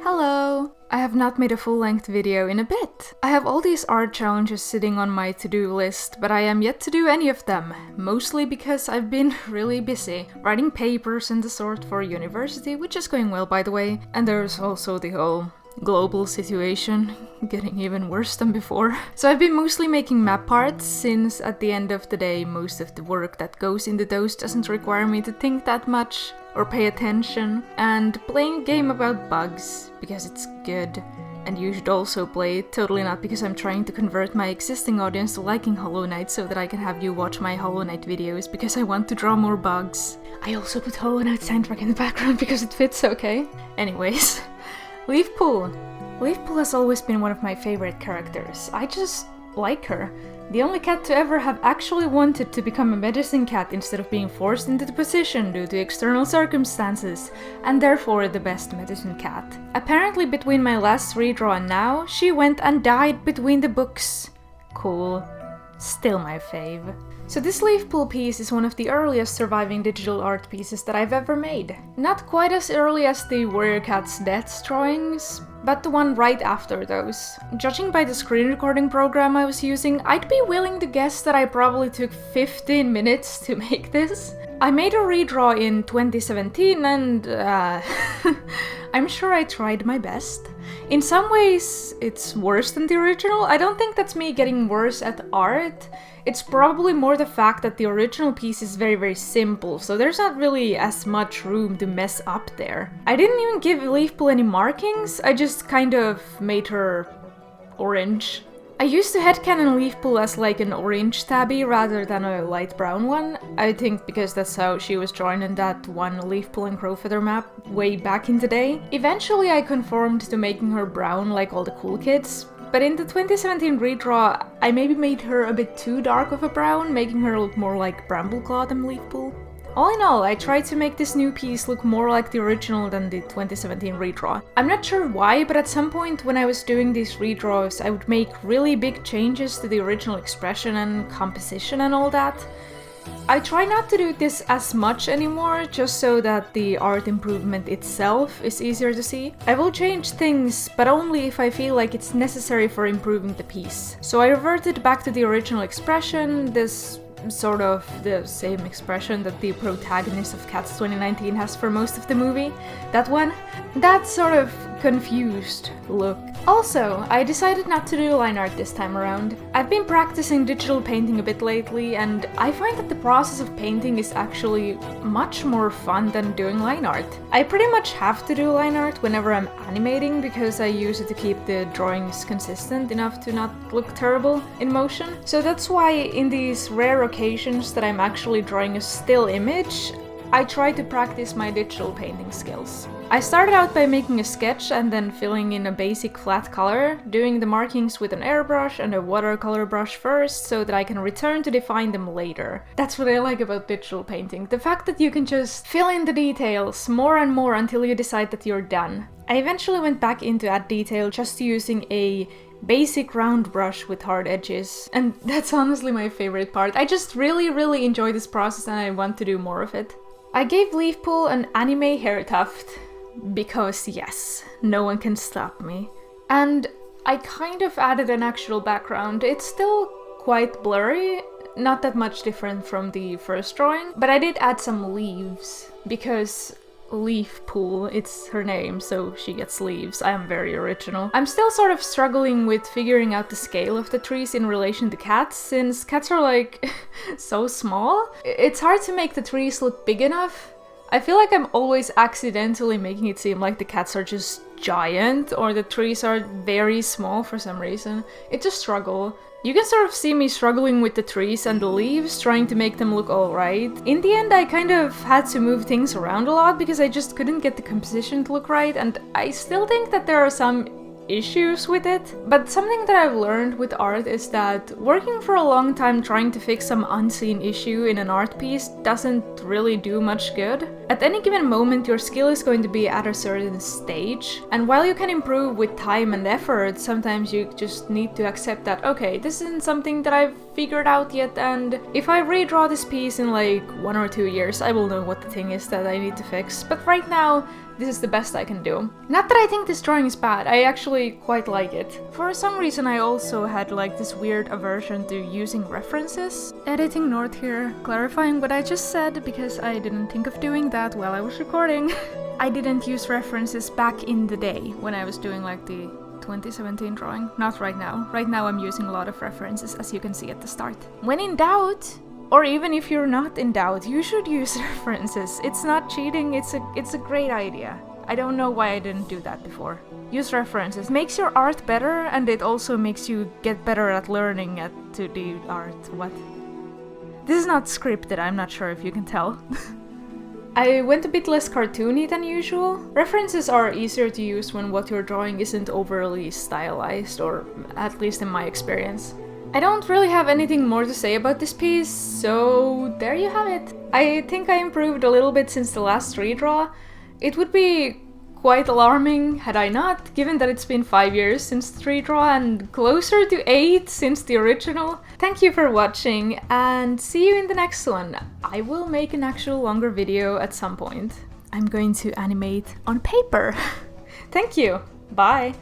Hello! I have not made a full-length video in a bit. I have all these art challenges sitting on my to-do list, but I am yet to do any of them, mostly because I've been really busy writing papers and the sort for university, which is going well by the way, and there's also the whole global situation getting even worse than before. So I've been mostly making map parts, since at the end of the day most of the work that goes into those doesn't require me to think that much or pay attention, and playing a game about bugs because it's good and you should also play it, totally not because I'm trying to convert my existing audience to liking Hollow Knight so that I can have you watch my Hollow Knight videos, because I want to draw more bugs. I also put Hollow Knight soundtrack in the background because it fits okay. Anyways. Leafpool. Leafpool has always been one of my favorite characters. I just like her. The only cat to ever have actually wanted to become a medicine cat instead of being forced into the position due to external circumstances, and therefore the best medicine cat. Apparently between my last redraw and now, she went and died between the books. Cool. Still my fave. So this Leafpool piece is one of the earliest surviving digital art pieces that I've ever made. Not quite as early as the Warrior Cat's Deaths drawings, but the one right after those. Judging by the screen recording program I was using, I'd be willing to guess that I probably took 15 minutes to make this. I made a redraw in 2017 and I'm sure I tried my best. In some ways, it's worse than the original. I don't think that's me getting worse at art. It's probably more the fact that the original piece is very simple, so there's not really as much room to mess up there. I didn't even give Leafpool any markings, I just kind of made her orange. I used to headcanon Leafpool as like an orange tabby rather than a light brown one. I think because that's how she was drawn in that one Leafpool and Crowfeather map way back in the day. Eventually I conformed to making her brown like all the cool kids, but in the 2017 redraw I maybe made her a bit too dark of a brown, making her look more like Brambleclaw than Leafpool. All in all, I tried to make this new piece look more like the original than the 2017 redraw. I'm not sure why, but at some point when I was doing these redraws, I would make really big changes to the original expression and composition and all that. I try not to do this as much anymore, just so that the art improvement itself is easier to see. I will change things, but only if I feel like it's necessary for improving the piece. So I reverted back to the original expression, this sort of the same expression that the protagonist of Cats 2019 has for most of the movie. That one. That sort of confused look. Also, I decided not to do line art this time around. I've been practicing digital painting a bit lately, and I find that the process of painting is actually much more fun than doing line art. I pretty much have to do line art whenever I'm animating because I use it to keep the drawings consistent enough to not look terrible in motion. So that's why in these rare occasions that I'm actually drawing a still image, I try to practice my digital painting skills. I started out by making a sketch and then filling in a basic flat color, doing the markings with an airbrush and a watercolor brush first so that I can return to define them later. That's what I like about digital painting, the fact that you can just fill in the details more and more until you decide that you're done. I eventually went back into add detail just using a basic round brush with hard edges, and that's honestly my favorite part. I just really enjoy this process and I want to do more of it. I gave Leafpool an anime hair tuft, because yes, no one can stop me. And I kind of added an actual background. It's still quite blurry, not that much different from the first drawing, but I did add some leaves, because Leafpool, it's her name, so she gets leaves. I am very original. I'm still sort of struggling with figuring out the scale of the trees in relation to cats, since cats are like so small. It's hard to make the trees look big enough. I feel like I'm always accidentally making it seem like the cats are just giant or the trees are very small for some reason. It's a struggle. You can sort of see me struggling with the trees and the leaves, trying to make them look alright. In the end, I kind of had to move things around a lot because I just couldn't get the composition to look right, and I still think that there are some issues with it. But something that I've learned with art is that working for a long time trying to fix some unseen issue in an art piece doesn't really do much good. At any given moment your skill is going to be at a certain stage, and while you can improve with time and effort, sometimes you just need to accept that, okay, this isn't something that I've figured out yet, and if I redraw this piece in like 1 or 2 years I will know what the thing is that I need to fix. But right now this is the best I can do. Not that I think this drawing is bad, I actually quite like it. For some reason I also had like this weird aversion to using references. Editing note here, clarifying what I just said because I didn't think of doing that while I was recording. I didn't use references back in the day when I was doing like the 2017 drawing. Not right now. Right now I'm using a lot of references, as you can see at the start. When in doubt, or even if you're not in doubt, you should use references. It's not cheating, it's a great idea. I don't know why I didn't do that before. Use references. Makes your art better, and it also makes you get better at learning to do art. What? This is not scripted, I'm not sure if you can tell. I went a bit less cartoony than usual. References are easier to use when what you're drawing isn't overly stylized, or at least in my experience. I don't really have anything more to say about this piece, so there you have it. I think I improved a little bit since the last redraw. It would be quite alarming had I not, given that it's been 5 years since the redraw and closer to 8 since the original. Thank you for watching, and see you in the next one. I will make an actual longer video at some point. I'm going to animate on paper. Thank you. Bye.